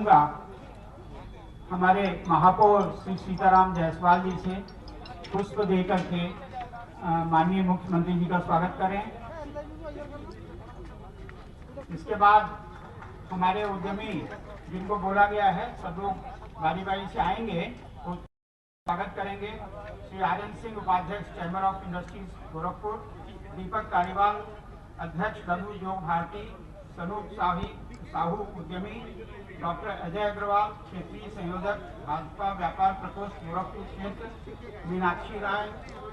चाहूँगा हमारे महापौर श्री सीताराम जायसवाल जी से पुष्प देकर के माननीय मुख्यमंत्री जी का स्वागत करें। इसके बाद हमारे उद्यमी जिनको बोला गया है सब लोग बारी बारी से आएंगे तो स्वागत करेंगे। श्री आर्यन सिंह उपाध्यक्ष चैम्बर ऑफ इंडस्ट्रीज गोरखपुर, दीपक कालीवाल अध्यक्ष लघु उद्योग भारती, सनूप साहू उद्यमी, डॉक्टर अजय अग्रवाल क्षेत्रीय संयोजक भाजपा व्यापार प्रकोष्ठ गोरखपुर क्षेत्र, मीनाक्षी राय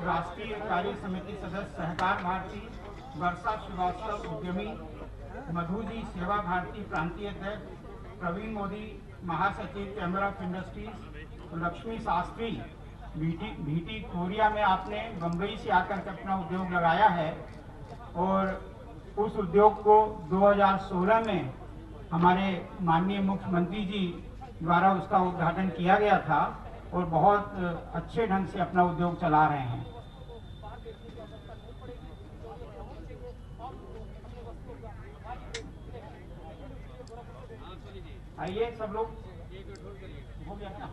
राष्ट्रीय कार्य समिति सदस्य सहकार भारती, वर्षा श्रीवास्तव उद्यमी, मधु जी सेवा भारती प्रांतीय अध्यक्ष, प्रवीण मोदी महासचिव chamber of industries, Lakshmi Shastri भीटी कोरिया में आपने बम्बई से आकर के अपना उद्योग लगाया है और उस उद्योग को 2016 में हमारे माननीय मुख्यमंत्री जी द्वारा उसका उद्घाटन किया गया था और बहुत अच्छे ढंग से अपना उद्योग चला रहे हैं। आइए सब लोग, हो गया क्या?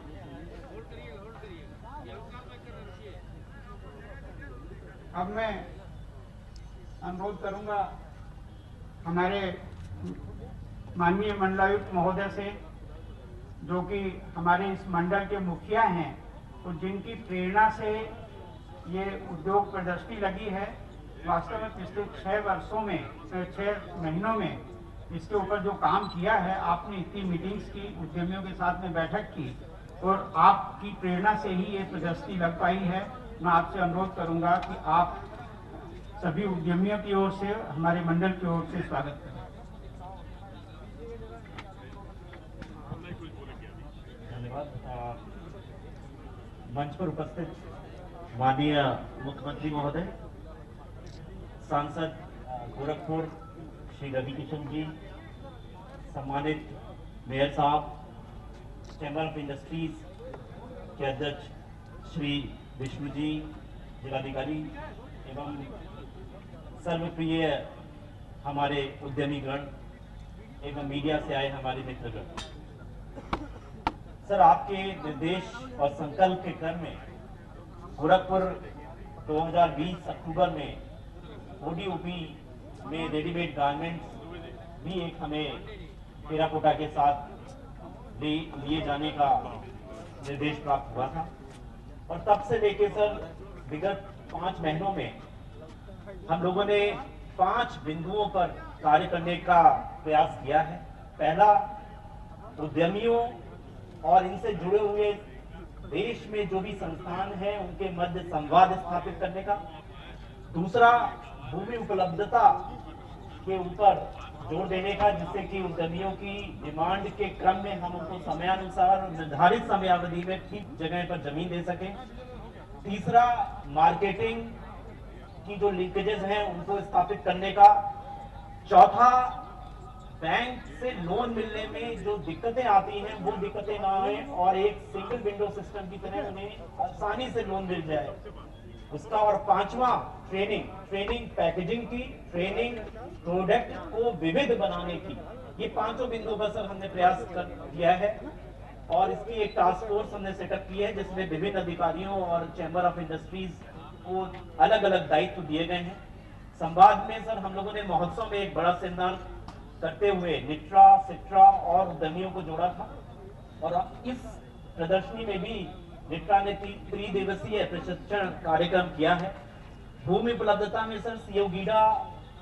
अब मैं अनुरोध करूंगा हमारे माननीय मंडलायुक्त महोदय से, जो कि हमारे इस मंडल के मुखिया हैं और जिनकी प्रेरणा से ये उद्योग प्रदर्शनी लगी है। वास्तव में पिछले 6 महीनों में इसके ऊपर जो काम किया है, आपने इतनी मीटिंग्स की, उद्यमियों के साथ में बैठक की और आपकी प्रेरणा से ही ये प्रदर्शनी लग पाई है। मैं आपसे अनुरोध करूंगा कि आप सभी उद्यमियों की ओर से, हमारे मंडल की ओर से स्वागत करें। धन्यवाद। मंच पर उपस्थित माननीय मुख्यमंत्री महोदय, सांसद गोरखपुर श्री रवि किशन जी, सम्मानित मेयर साहब, चैम्बर ऑफ इंडस्ट्रीज के अध्यक्ष श्री विष्णु जी, जिलाधिकारी एवं सर्वप्रिय हमारे उद्यमीगण एवं मीडिया से आए हमारे मित्रगण, सर आपके निर्देश और संकल्प के क्रम में गोरखपुर 2020 अक्टूबर में ओडीओपी में रेडीमेड गारमेंट्स भी एक हमें टेराकोटा के साथ लिए जाने का निर्देश प्राप्त हुआ था और तब से लेके सर विगत 5 महीनों में हम लोगों ने 5 बिंदुओं पर कार्य करने का प्रयास किया है। पहला, उद्यमियों और इनसे जुड़े हुए देश में जो भी संस्थान है उनके मध्य संवाद स्थापित करने का। दूसरा, भूमि उपलब्धता के ऊपर जोर देने का, जिससे कि उद्यमियों की डिमांड के क्रम में हम उनको समयानुसार और निर्धारित समयावधि में ठीक जगह पर जमीन दे सकें। तीसरा, मार्केटिंग की जो लीकेजेस हैं उनको स्थापित करने का। चौथा, बैंक से लोन मिलने में जो दिक्कतें आती हैं वो दिक्कतें ना आए और एक सिंगल विंडो सिस्टम की तरह उन्हें आसानी से लोन मिल जाए उसका। और पांचवा, ट्रेनिंग पैकेजिंग की, ट्रेनिंग प्रोडक्ट को विविध बनाने की। ये 5 बिंदुओं पर सर हमने प्रयास किया है और इसकी एक टास्क फोर्स हमने सेटअप की है जिसमें विभिन्न अधिकारियों और चैम्बर ऑफ इंडस्ट्रीज को अलग अलग दायित्व दिए गए हैं। संवाद में सर हम लोगों ने महोत्सव में एक बड़ा सेमिनार करते हुए निट्रा, सिट्रा और उद्यमियों को जोड़ा था और इस प्रदर्शनी में भी निट्रा ने 3 दिवसीय प्रशिक्षण कार्यक्रम किया है। भूमि उपलब्धता में सर सीओ गीडा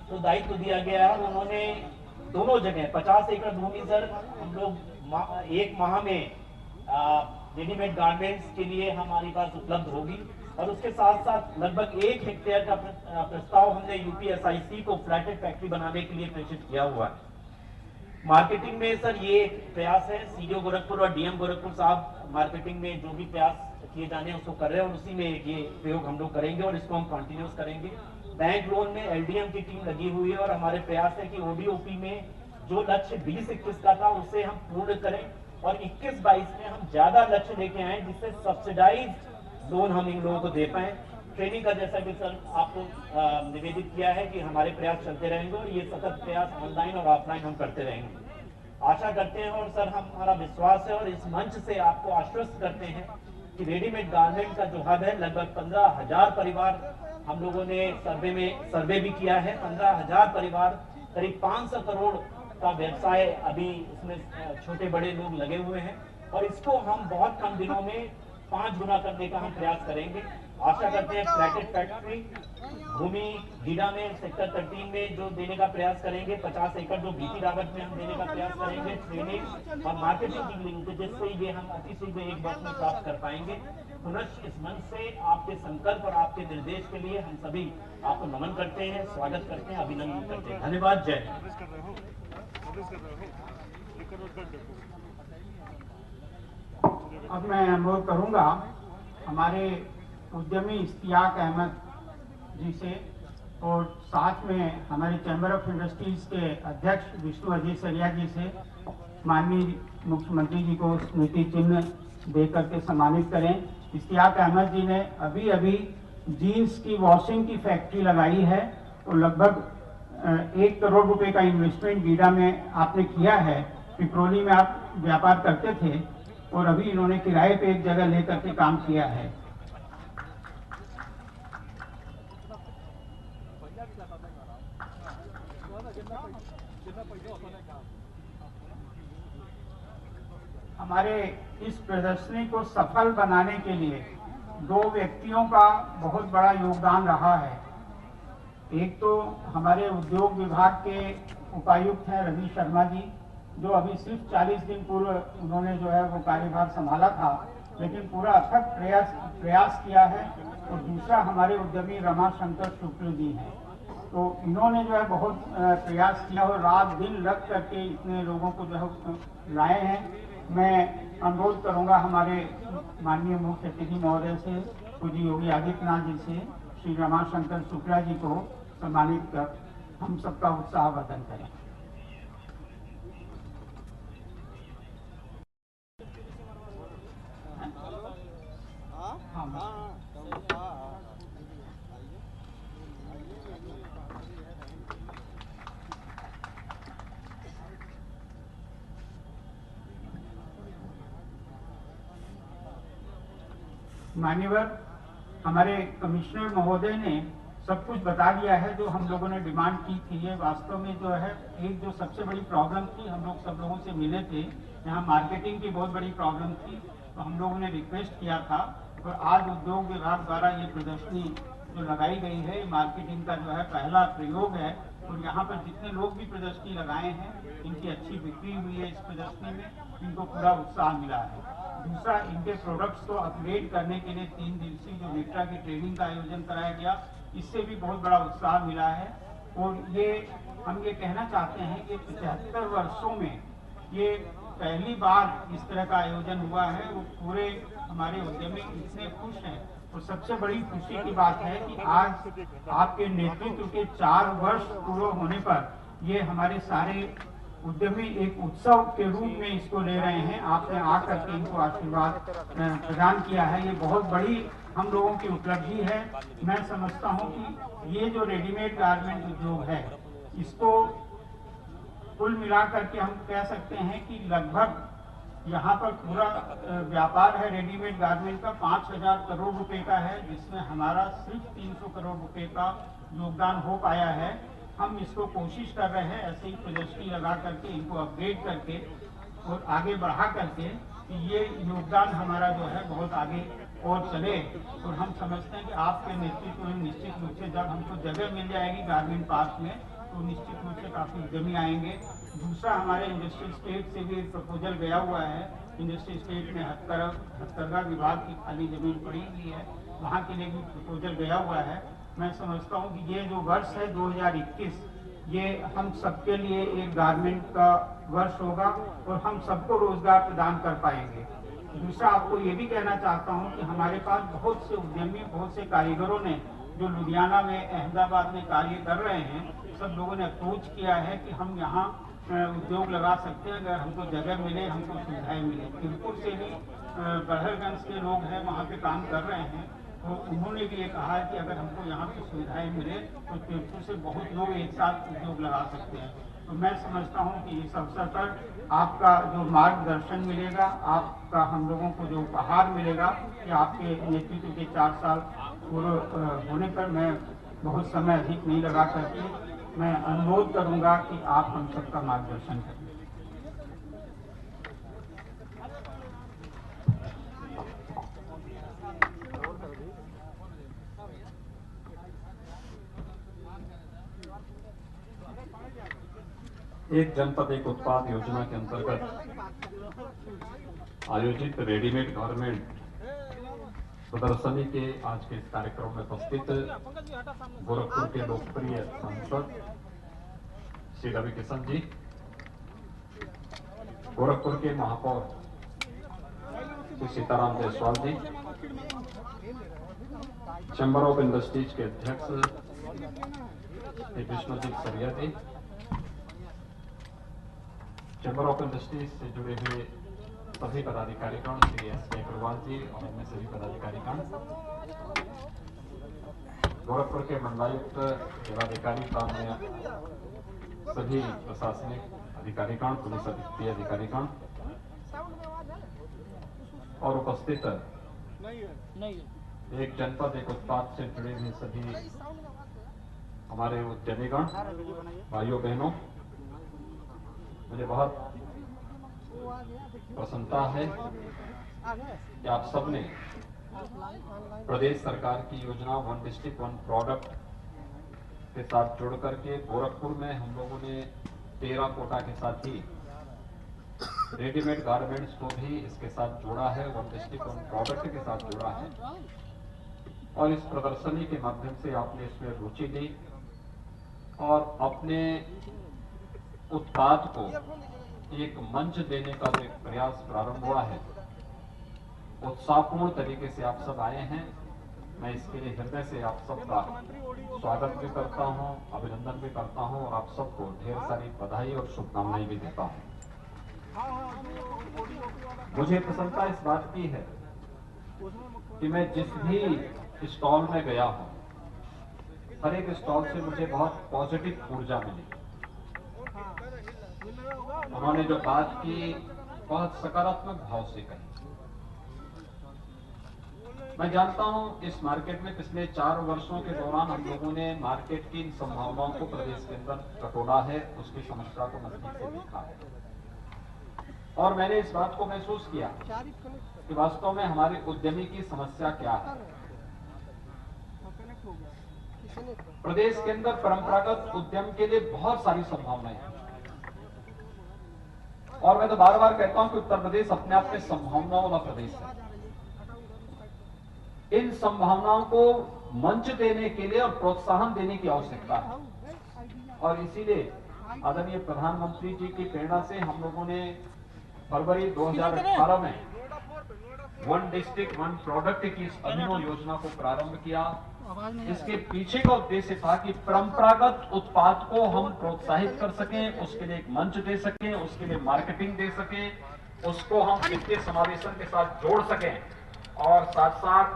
को दायित्व दिया गया है। उन्होंने दोनों जगह 50 एकड़ भूमि सर हम लोग 1 माह में रेडीमेड गारमेंट्स के लिए हमारे पास उपलब्ध होगी और उसके साथ साथ लगभग 1 हेक्टेयर का प्रस्ताव हमने यूपीएसआईसी को फ्लैटेड फैक्ट्री बनाने के लिए प्रेषित किया हुआ है। मार्केटिंग में सर ये प्रयास है, सीडीओ गोरखपुर और डीएम गोरखपुर साहब मार्केटिंग में जो भी प्रयास किए जाने उसको कर रहे हैं और उसी में ये प्रयोग हम लोग करेंगे और इसको हम कंटिन्यूस करेंगे। बैंक लोन में एलडीएम की टीम लगी हुई है और हमारे प्रयास है कि ओडीओपी में जो लक्ष्य 20-21 का था उसे हम पूर्ण करें और 21-22 में हम ज्यादा लक्ष्य लेके आए जिससे सब्सिडाइज लोन हम इन लोगों को दे पाए। ट्रेनिंग का जैसा कि सर आपको निवेदित किया है कि हमारे प्रयास चलते रहेंगे और ये सतत प्रयास ऑनलाइन और ऑफलाइन हम करते रहेंगे। आशा करते हैं और सर हमारा विश्वास है और इस मंच से आपको आश्वस्त करते हैं कि रेडीमेड गारमेंट का जो हब है लगभग 15,000 परिवार हम लोगों ने सर्वे भी किया है। 15,000 परिवार, करीब 500 करोड़ का व्यवसाय अभी इसमें छोटे बड़े लोग लगे हुए हैं और इसको हम बहुत कम दिनों में 5 गुना करने का हम प्रयास करेंगे। आशा करते हैं प्लेटेड फैक्ट्री भूमि गीडा में सेक्टर 13 में जो देने का प्रयास करेंगे, 50 एकड़ जो बीटी रावत में हम देने का प्रयास करेंगे, ट्रेनिंग और मार्केटिंग की लिंकेजेस से ये हम अति शीघ्र एक वर्ष में प्राप्त कर पाएंगे। पुनः इस मंच से आपके संकल्प और आपके निर्देश के लिए हम सभी आपको नमन करते हैं, स्वागत करते हैं, अभिनंदन करते हैं। धन्यवाद। जय अब मैं अनुरोध करूंगा हमारे उद्यमी इश्तियाक अहमद जी से और साथ में हमारे चैम्बर ऑफ इंडस्ट्रीज के अध्यक्ष विष्णु अजीत सरिया जी से माननीय मुख्यमंत्री जी को स्मृति चिन्ह दे करके सम्मानित करें। इश्तियाक अहमद जी ने अभी अभी जीन्स की वॉशिंग की फैक्ट्री लगाई है और लगभग 1 करोड़ रुपए का इन्वेस्टमेंट गीडा में आपने किया है। पिपरोली में आप व्यापार करते थे और अभी इन्होंने किराए पे एक जगह लेकर के काम किया है। हमारे इस प्रदर्शनी को सफल बनाने के लिए 2 व्यक्तियों का बहुत बड़ा योगदान रहा है। एक तो हमारे उद्योग विभाग के उपायुक्त हैं रवि शर्मा जी, जो अभी सिर्फ 40 दिन पूर्व उन्होंने जो है वो कार्यभार संभाला था, लेकिन पूरा अथक प्रयास किया है। और दूसरा हमारे उद्यमी रमाशंकर शुक्ल जी हैं, तो इन्होंने जो है बहुत प्रयास किया और रात दिन लग करके इतने लोगों को जो है लाए हैं। मैं अनुरोध करूंगा हमारे माननीय मुख्य अतिथि महोदय से, पूज्य योगी आदित्यनाथ जी से, श्री रमाशंकर शुक्ला जी को सम्मानित कर हम सबका उत्साहवर्धन करें। मान्यवर हमारे कमिश्नर महोदय ने सब कुछ बता दिया है जो हम लोगों ने डिमांड की थी। ये वास्तव में जो है एक जो सबसे बड़ी प्रॉब्लम थी, हम लोग सब लोगों से मिले थे, यहाँ मार्केटिंग की बहुत बड़ी प्रॉब्लम थी, तो हम लोगों ने रिक्वेस्ट किया था और आज उद्योग विभाग द्वारा ये प्रदर्शनी जो लगाई गई है मार्केटिंग का जो है पहला प्रयोग है। और यहाँ पर जितने लोग भी प्रदर्शनी लगाए हैं इनकी अच्छी बिक्री हुई है। इस प्रदर्शनी में इनको पूरा उत्साह मिला है। दूसरा, इनके प्रोडक्ट्स को अपग्रेड करने के लिए 3 दिवसीय जो नेक्ट्रा की ट्रेनिंग का आयोजन कराया गया, इससे भी बहुत बड़ा उत्साह मिला है। और ये हम ये कहना चाहते हैं कि 75 वर्षों में ये पहली बार इस तरह का आयोजन हुआ है। वो पूरे हमारे उद्यमी इतने खुश हैं। और सबसे बड़ी खुशी की बात है कि आज आपके नेतृत्व के 4 वर्ष पूरे होने पर ये हमारे सारे उद्यमी एक उत्सव के रूप में इसको ले रहे हैं। आपने आकर के इनको आशीर्वाद प्रदान किया है, ये बहुत बड़ी हम लोगों की उपलब्धि है। मैं समझता हूं कि ये जो रेडीमेड गारमेंट उद्योग है, इसको कुल मिलाकर के हम कह सकते हैं कि लगभग यहाँ पर पूरा व्यापार है रेडीमेड गारमेंट का 5,000 करोड़ रुपए का है, जिसमें हमारा सिर्फ 300 करोड़ रुपए का योगदान हो पाया है। हम इसको कोशिश कर रहे हैं ऐसे ही प्रदर्शनी लगा करके इनको अपग्रेड करके और आगे बढ़ा करके कि ये योगदान हमारा जो है बहुत आगे और चले। और हम समझते हैं कि आपके नेतृत्व में निश्चित रूप से जब हमको जगह मिल जाएगी गारमेंट पार्क में, तो निश्चित रूप से काफी उद्यमी आएंगे। दूसरा, हमारे इंडस्ट्रियल स्टेट से भी एक प्रपोजल गया हुआ है। इंडस्ट्रियल स्टेट में हथकरघा विभाग की खाली जमीन पड़ी हुई है, वहाँ के लिए भी प्रपोजल गया हुआ है। मैं समझता हूँ कि ये जो वर्ष है 2021, ये हम सबके लिए एक गारमेंट का वर्ष होगा और हम सबको रोजगार प्रदान कर पाएंगे। दूसरा, आपको ये भी कहना चाहता हूँ कि हमारे पास बहुत से उद्यमी, बहुत से कारीगरों ने जो लुधियाना में, अहमदाबाद में कार्य कर रहे हैं, सब लोगों ने अप्रोच किया है कि हम यहाँ उद्योग लगा सकते हैं अगर हमको जगह मिले, हमको सुविधाएं मिले। तिरपुर से भी बड़हरगंज के लोग हैं, वहाँ पे काम कर रहे हैं, तो उन्होंने भी ये कहा है कि अगर हमको यहाँ पे सुविधाएं मिले तो तिरपुर से बहुत लोग एक साथ उद्योग लगा सकते हैं। तो मैं समझता हूं कि इस अवसर पर आपका जो मार्गदर्शन मिलेगा, आपका हम लोगों को जो उपहार मिलेगा, कि आपके नेतृत्व के 4 साल पूरे होने पर मैं बहुत समय अधिक नहीं लगा करके मैं अनुरोध करूंगा कि आप हम सबका मार्गदर्शन करें। एक जनपद एक उत्पाद योजना के अंतर्गत आयोजित रेडीमेड गारमेंट प्रदर्शनी के आज के इस कार्यक्रम में उपस्थित गोरखपुर के लोकप्रिय सांसद श्री रवि किशन जी, गोरखपुर के महापौर श्री सीताराम जायसवाल जी, चैम्बर ऑफ इंडस्ट्रीज के अध्यक्ष श्री विष्णुजीत सरिया जी, चैम्बर ऑफ इंडस्ट्रीज से जुड़े हुए सभी पदाधिकारीगण श्री एस अग्रवाल जी और अन्य सभी पदाधिकारीगण, गोरखपुर के मंडलायुक्त जिलाधिकारी प्रांत सभी प्रशासनिक अधिकारीगण, पुलिस अधिकारीगण और उपस्थित एक जनपद एक उत्पाद से जुड़े हुए सभी हमारे उद्यमीगण, भाइयों बहनों, मुझे बहुत प्रसन्नता है कि आप सबने प्रदेश सरकार की योजना वन डिस्ट्रिक्ट वन प्रोडक्ट के साथ जुड़ करके गोरखपुर में हम लोगों ने टेराकोटा के साथ ही रेडीमेड गारमेंट्स को भी इसके साथ जोड़ा है, वन डिस्ट्रिक्ट वन प्रोडक्ट के साथ जोड़ा है और इस प्रदर्शनी के माध्यम से आपने इसमें रुचि ली और अपने उत्पाद को एक मंच देने का जो एक प्रयास प्रारंभ हुआ है, उत्साहपूर्ण तरीके से आप सब आए हैं। मैं इसके लिए हृदय से आप सबका स्वागत भी करता हूं, अभिनंदन भी करता हूं और आप सबको ढेर सारी बधाई और शुभकामनाएं भी देता हूं। मुझे प्रसन्नता इस बात की है कि मैं जिस भी स्टॉल में गया हूं, हर एक स्टॉल से मुझे बहुत पॉजिटिव ऊर्जा मिली। उन्होंने जो बात की बहुत सकारात्मक भाव से कही। मैं जानता हूं इस मार्केट में पिछले 4 वर्षों के दौरान हम लोगों ने मार्केट की इन संभावनाओं को प्रदेश के अंदर टटोला है, उसकी समस्या को नजदीक से देखा है और मैंने इस बात को महसूस किया कि वास्तव में हमारे उद्यमी की समस्या क्या है। प्रदेश के अंदर परंपरागत उद्यम के लिए बहुत सारी संभावनाएं हैं और मैं तो बार बार कहता हूं कि उत्तर प्रदेश अपने आप में संभावनाओं वाला प्रदेश है। इन संभावनाओं को मंच देने के लिए और प्रोत्साहन देने की आवश्यकता है और इसीलिए आदरणीय प्रधानमंत्री जी की प्रेरणा से हम लोगों ने फरवरी 2018 में वन डिस्ट्रिक्ट वन प्रोडक्ट की इस अभिनव योजना को प्रारंभ किया। इसके पीछे का उद्देश्य था कि परंपरागत उत्पाद को हम प्रोत्साहित कर सकें, उसके लिए एक मंच दे सकें, उसके लिए मार्केटिंग दे सकें, उसको हम वित्तीय समावेशन के साथ जोड़ सकें और साथ साथ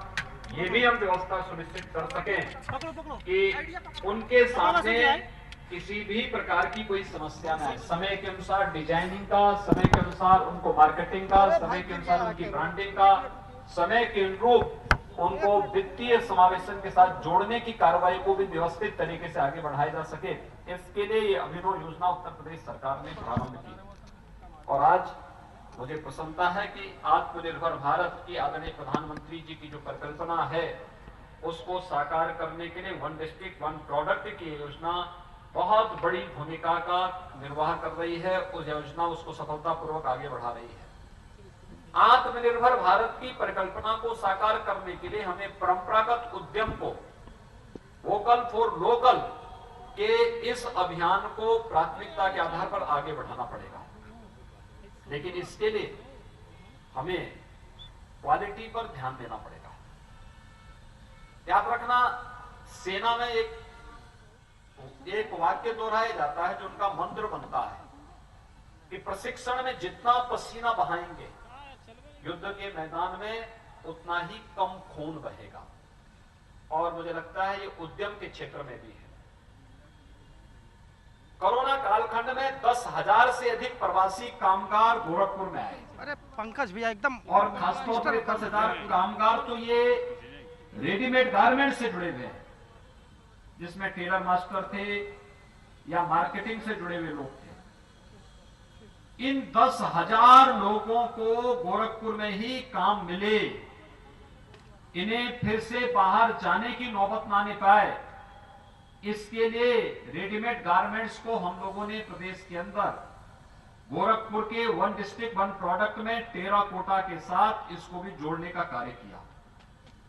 ये भी हम व्यवस्था सुनिश्चित कर सकें कि उनके सामने किसी भी प्रकार की कोई समस्या न आए। समय के अनुसार डिजाइनिंग का, समय के अनुसार उनको मार्केटिंग का, समय के अनुसार उनकी ब्रांडिंग का, समय के अनुरूप उनको वित्तीय समावेशन के साथ जोड़ने की कार्रवाई को भी व्यवस्थित तरीके से आगे बढ़ाया जा सके, इसके लिए ये अभिनव योजना उत्तर प्रदेश सरकार ने प्रारंभ की। और आज मुझे प्रसन्नता है कि आत्मनिर्भर भारत की आदरणीय प्रधानमंत्री जी की जो परिकल्पना है उसको साकार करने के लिए वन डिस्ट्रिक्ट वन प्रोडक्ट की योजना बहुत बड़ी भूमिका का निर्वाह कर रही है। उस योजना उसको सफलतापूर्वक आगे बढ़ा रही है। आत्मनिर्भर भारत की परिकल्पना को साकार करने के लिए हमें परंपरागत उद्यम को वोकल फॉर लोकल के इस अभियान को प्राथमिकता के आधार पर आगे बढ़ाना पड़ेगा, लेकिन इसके लिए हमें क्वालिटी पर ध्यान देना पड़ेगा। याद रखना, सेना में एक वाक्य दोहराया जाता है जो उनका मंत्र बनता है कि प्रशिक्षण में जितना पसीना बहाएंगे युद्ध के मैदान में उतना ही कम खून बहेगा। और मुझे लगता है ये उद्यम के क्षेत्र में भी है। कोरोना कालखंड में 10,000 से अधिक प्रवासी कामगार गोरखपुर में आए। अरे पंकज भैया एकदम और खासतौर पर 10,000 कामगार तो ये रेडीमेड गारमेंट से जुड़े हुए हैं, जिसमें टेलर मास्टर थे या मार्केटिंग से जुड़े हुए लोग थे। इन 10,000 लोगों को गोरखपुर में ही काम मिले, इन्हें फिर से बाहर जाने की नौबत ना आने पाए, इसके लिए रेडीमेड गारमेंट्स को हम लोगों ने प्रदेश के अंदर गोरखपुर के 1 डिस्ट्रिक्ट 1 प्रोडक्ट में टेराकोटा के साथ इसको भी जोड़ने का कार्य किया।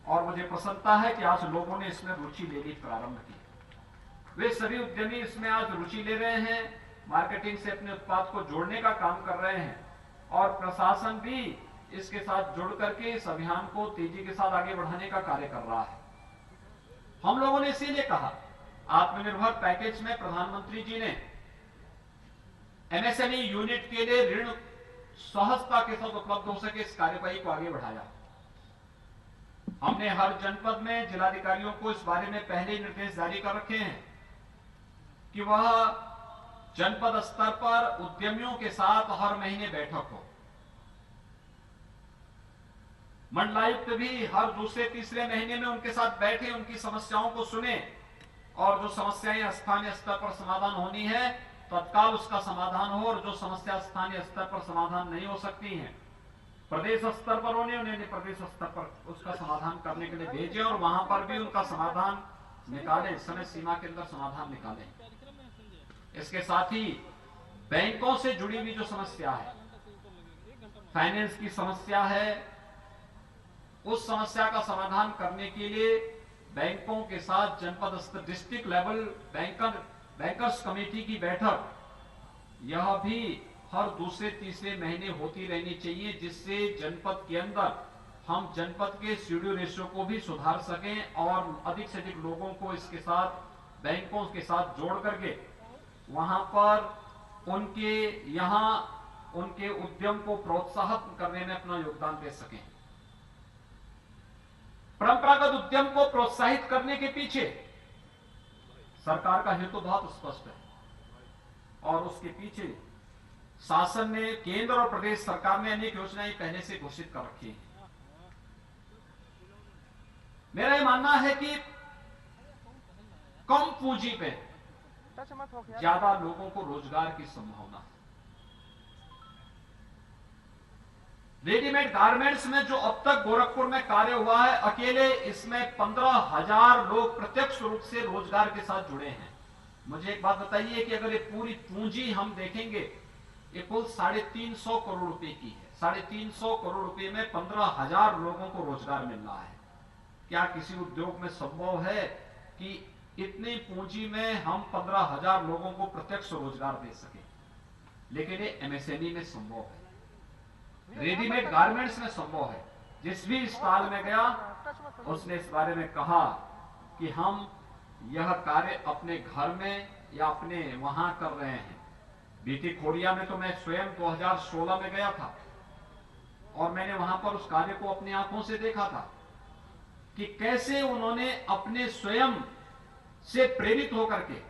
और मुझे प्रसन्नता है कि आज लोगों ने इसमें रुचि लेनी प्रारंभ की। वे सभी उद्यमी इसमें आज रुचि ले रहे हैं, मार्केटिंग से अपने उत्पाद को जोड़ने का काम कर रहे हैं, और प्रशासन भी इसके साथ जुड़ करके इस अभियान को तेजी के साथ आगे बढ़ाने का कार्य कर रहा है। हम लोगों ने इसीलिए कहा, आत्मनिर्भर पैकेज में प्रधानमंत्री जी ने एमएसएमई यूनिट के लिए ऋण सहजता के साथ उपलब्ध हो सके, इस कार्यवाही को आगे बढ़ाया। हमने हर जनपद में जिलाधिकारियों को इस बारे में पहले ही निर्देश जारी कर रखे हैं कि वह जनपद स्तर पर उद्यमियों के साथ हर महीने बैठक हो। मंडलायुक्त भी हर दूसरे तीसरे महीने में उनके साथ बैठे, उनकी समस्याओं को सुने, और जो समस्याएं स्थानीय स्तर पर समाधान होनी है तत्काल उसका समाधान हो, और जो समस्या स्थानीय स्तर पर समाधान नहीं हो सकती हैं प्रदेश स्तर पर उन्हें प्रदेश स्तर पर उसका समाधान करने के लिए भेजें, और वहां पर भी उनका समाधान निकालें, समय सीमा के अंदर समाधान निकालें। इसके साथ ही बैंकों से जुड़ी हुई जो समस्या है, फाइनेंस की समस्या है, उस समस्या का समाधान करने के लिए बैंकों के साथ जनपद स्तर डिस्ट्रिक्ट लेवल बैंकर्स कमेटी की बैठक यह भी हर दूसरे तीसरे महीने होती रहनी चाहिए, जिससे जनपद के अंदर हम जनपद के सीडी रेशियो को भी सुधार सकें और अधिक से अधिक लोगों को इसके साथ बैंकों के साथ जोड़ करके वहां पर उनके उद्यम को प्रोत्साहित करने में अपना योगदान दे सकें। परंपरागत उद्यम को प्रोत्साहित करने के पीछे सरकार का हेतु बहुत स्पष्ट है, और उसके पीछे शासन ने, केंद्र और प्रदेश सरकार ने अनेक योजनाएं पहले से घोषित कर रखी हैं। मेरा यह मानना है कि कम पूंजी पे ज्यादा लोगों को रोजगार की संभावना है। रेडीमेड गारमेंट्स में जो अब तक गोरखपुर में कार्य हुआ है, अकेले इसमें 15,000 लोग प्रत्यक्ष रूप से रोजगार के साथ जुड़े हैं। मुझे एक बात बताइए कि अगर ये पूरी पूंजी हम देखेंगे, ये कुल 350 करोड़ रुपए की है। 350 करोड़ रुपए में 15,000 लोगों को रोजगार मिल रहा है। क्या किसी उद्योग में संभव है कि इतनी पूंजी में हम 15,000 लोगों को प्रत्यक्ष रोजगार दे सके? लेकिन ये एमएसएमई में संभव है, रेडीमेड गारमेंट्स में संभव है। जिस भी स्टॉल में गया उसने इस बारे में कहा कि हम यह कार्य अपने घर में या अपने वहां कर रहे हैं। बीटी खोड़िया में तो मैं स्वयं 2016 में गया था, और मैंने वहां पर उस कार्य को अपनी आंखों से देखा था कि कैसे उन्होंने अपने स्वयं से प्रेरित होकर के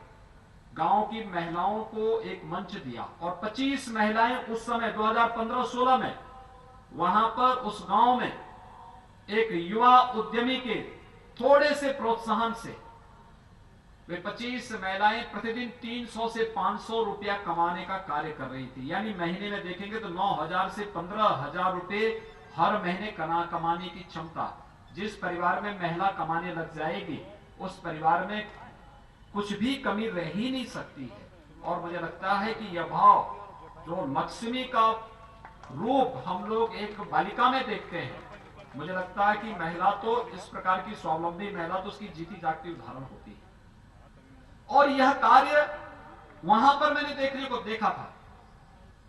गांव की महिलाओं को एक मंच दिया, और 25 महिलाएं उस समय 2015-16 में वहां पर उस गांव में एक युवा उद्यमी के थोड़े से प्रोत्साहन से वे 25 महिलाएं प्रतिदिन 300 से 500 रुपया कमाने का कार्य कर रही थी। यानी महीने में देखेंगे तो 9,000 से 15,000 रुपए हर महीने कमाने की क्षमता। जिस परिवार में महिला कमाने लग जाएगी उस परिवार में कुछ भी कमी रह ही नहीं सकती है। और मुझे लगता है कि यह भाव जो लक्ष्मी का रूप हम लोग एक बालिका में देखते हैं, मुझे लगता है कि महिला तो इस प्रकार की स्वावलंबी महिला तो उसकी जीती जागती उदाहरण होती है। और यह कार्य वहां पर मैंने देखने को देखा था।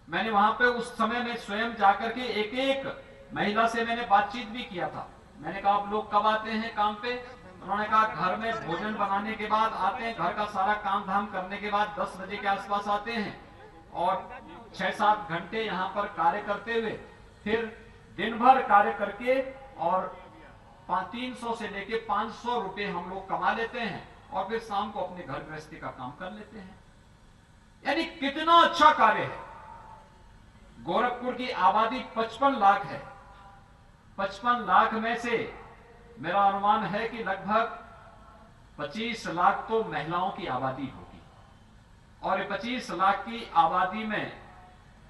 मैंने वहां पे उस समय में स्वयं जाकर के एक एक महिला से मैंने बातचीत भी किया था। मैंने कहा आप लोग कब आते हैं काम पे? उन्होंने कहा घर में भोजन बनाने के बाद आते हैं, घर का सारा काम धाम करने के बाद 10 बजे के आसपास आते हैं, और 6-7 घंटे यहाँ पर कार्य करते हुए फिर दिन भर कार्य करके और 300 से लेके 500 रुपए हम लोग कमा लेते हैं, और फिर शाम को अपने घर गृहस्थी का काम कर लेते हैं। यानी कितना अच्छा कार्य है। गोरखपुर की आबादी 55 लाख है। 55 लाख में से मेरा अनुमान है कि लगभग 25 लाख तो महिलाओं की आबादी होगी, और 25 लाख की आबादी में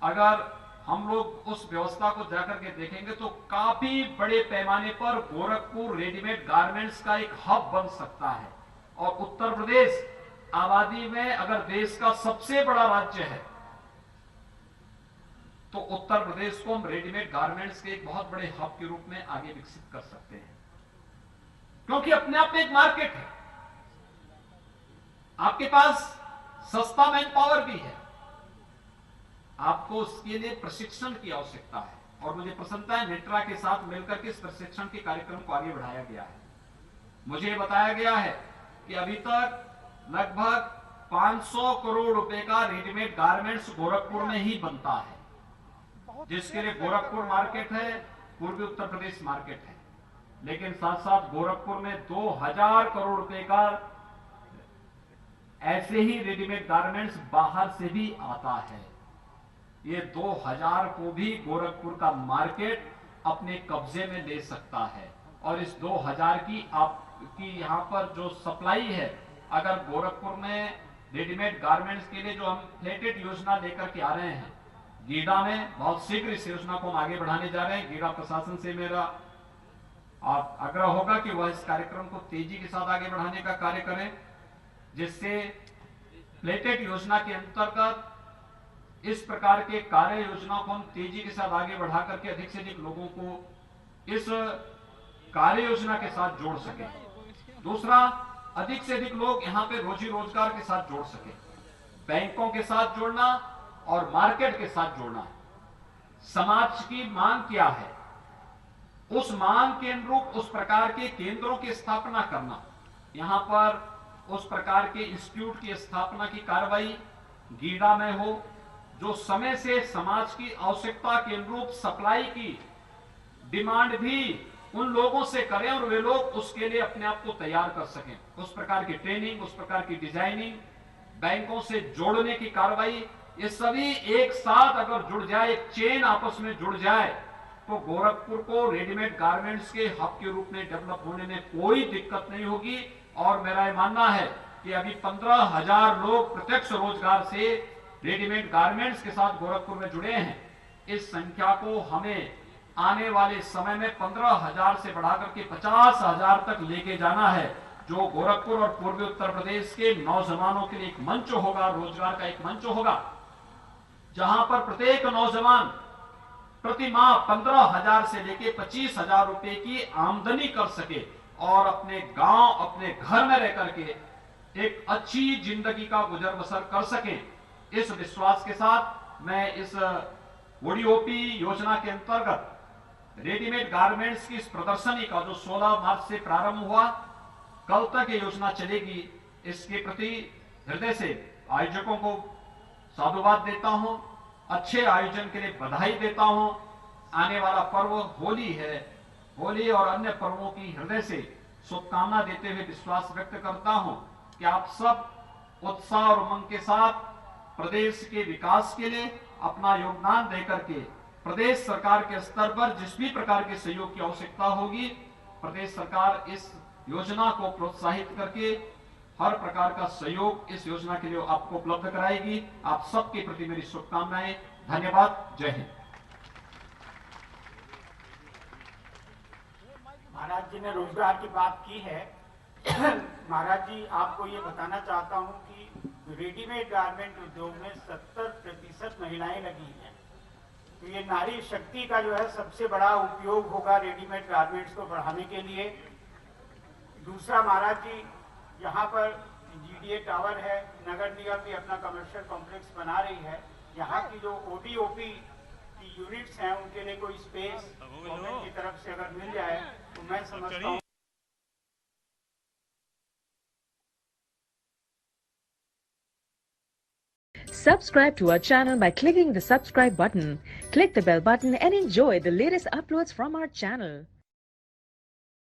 अगर हम लोग उस व्यवस्था को जाकर के देखेंगे तो काफी बड़े पैमाने पर गोरखपुर रेडीमेड गारमेंट्स का एक हब बन सकता है। और उत्तर प्रदेश आबादी में अगर देश का सबसे बड़ा राज्य है तो उत्तर प्रदेश को हम रेडीमेड गारमेंट्स के एक बहुत बड़े हब के रूप में आगे विकसित कर सकते हैं, क्योंकि अपने आप में एक मार्केट है। आपके पास सस्ता मैन पावर भी है, आपको उसके लिए प्रशिक्षण की आवश्यकता है, और मुझे प्रसन्नता है नेट्रा के साथ मिलकर के इस प्रशिक्षण के कार्यक्रम को आगे बढ़ाया गया है। मुझे बताया गया है कि अभी तक लगभग 500 करोड़ रुपए का रेडीमेड गारमेंट्स गोरखपुर में ही बनता है, जिसके लिए गोरखपुर मार्केट है, पूर्वी उत्तर प्रदेश मार्केट है। लेकिन साथ साथ गोरखपुर में 2000 करोड़ रुपए का ऐसे ही रेडीमेड गारमेंट्स बाहर से भी आता है। ये 2000 को भी गोरखपुर का मार्केट अपने कब्जे में ले सकता है, और इस 2000 की आपकी यहां पर जो सप्लाई है, अगर गोरखपुर में रेडीमेड गारमेंट्स के लिए जो हम फ्लेटेड योजना लेकर के आ रहे हैं, गीडा में बहुत शीघ्र इस योजना को हम आगे बढ़ाने जा रहे हैं। गीडा प्रशासन से मेरा आग्रह होगा कि वह इस कार्यक्रम को तेजी के साथ आगे बढ़ाने का कार्य करें, जिससे प्लेटेड योजना के अंतर्गत इस प्रकार के कार्य योजना को हम तेजी के साथ आगे बढ़ा करके अधिक से अधिक लोगों को इस कार्य योजना के साथ जोड़ सके। दूसरा, अधिक से अधिक लोग यहां पे रोजी रोजगार के साथ जोड़ सके, बैंकों के साथ जोड़ना और मार्केट के साथ जोड़ना। समाज की मांग क्या है, उस मांग के अनुरूप उस प्रकार के केंद्रों की स्थापना करना। यहां पर उस प्रकार के इंस्टीट्यूट की स्थापना की कार्रवाई गीडा में हो, जो समय से समाज की आवश्यकता के अनुरूप सप्लाई की डिमांड भी उन लोगों से करें और वे लोग उसके लिए अपने आप को तैयार कर सकें। उस प्रकार की ट्रेनिंग, उस प्रकार की डिजाइनिंग, बैंकों से जोड़ने की कार्रवाई, ये सभी एक साथ अगर जुड़ जाए, एक चेन आपस में जुड़ जाए, तो गोरखपुर को रेडीमेड गारमेंट्स के हब के रूप में डेवलप होने में कोई दिक्कत नहीं होगी। और मेरा यह मानना है कि अभी 15,000 लोग प्रत्यक्ष रोजगार से रेडीमेड गारमेंट्स के साथ गोरखपुर में जुड़े हैं। इस संख्या को हमें आने वाले समय में 15,000 से बढ़ाकर के 50,000 तक लेके जाना है, जो गोरखपुर और पूर्वी उत्तर प्रदेश के नौजवानों के लिए एक मंच होगा, रोजगार का एक मंच होगा, जहां पर प्रत्येक नौजवान प्रति माह 15,000 से लेके 25,000 रुपए की आमदनी कर सके और अपने गांव, अपने घर में रह करके एक अच्छी जिंदगी का गुजर बसर कर सके। इस विश्वास के साथ मैं इस ओडीओपी योजना के अंतर्गत रेडीमेड गारमेंट्स की इस प्रदर्शनी का जो 16 मार्च से प्रारंभ हुआ, कल तक ये योजना चलेगी, इसके प्रति हृदय से आयोजकों को साधुवाद देता हूं, अच्छे आयोजन के लिए बधाई देता हूं। आने वाला पर्व होली है, होली और अन्य पर्वों की हृदय से शुभकामना देते हुए विश्वास व्यक्त करता हूं कि आप सब उत्साह और उमंग के साथ प्रदेश के विकास के लिए अपना योगदान देकर के प्रदेश सरकार के स्तर पर जिस भी प्रकार के सहयोग की आवश्यकता होगी, प्रदेश सरकार इस योजना को प्रोत्साहित करके हर प्रकार का सहयोग इस योजना के लिए आपको उपलब्ध कराएगी। आप सबके प्रति मेरी शुभकामनाएं। धन्यवाद। जय हिंद। महाराज जी ने रोजगार की बात की है। महाराज जी, आपको ये बताना चाहता हूँ कि रेडीमेड गारमेंट उद्योग में 70% महिलाएं लगी हैं, तो ये नारी शक्ति का जो है सबसे बड़ा उपयोग होगा रेडीमेड गारमेंट्स को बढ़ाने के लिए। दूसरा, महाराज जी, यहाँ पर जीडीए टावर है, नगर निगम भी अपना कमर्शियल कॉम्प्लेक्स बना रही है। यहाँ की जो ओडीओपी की यूनिट्स हैं, उनके लिए कोई स्पेस गवर्नमेंट की तरफ से अगर मिल जाए तो मैं समझता हूँ Subscribe to our channel by clicking the subscribe button. Click the bell button and enjoy the latest uploads from our channel.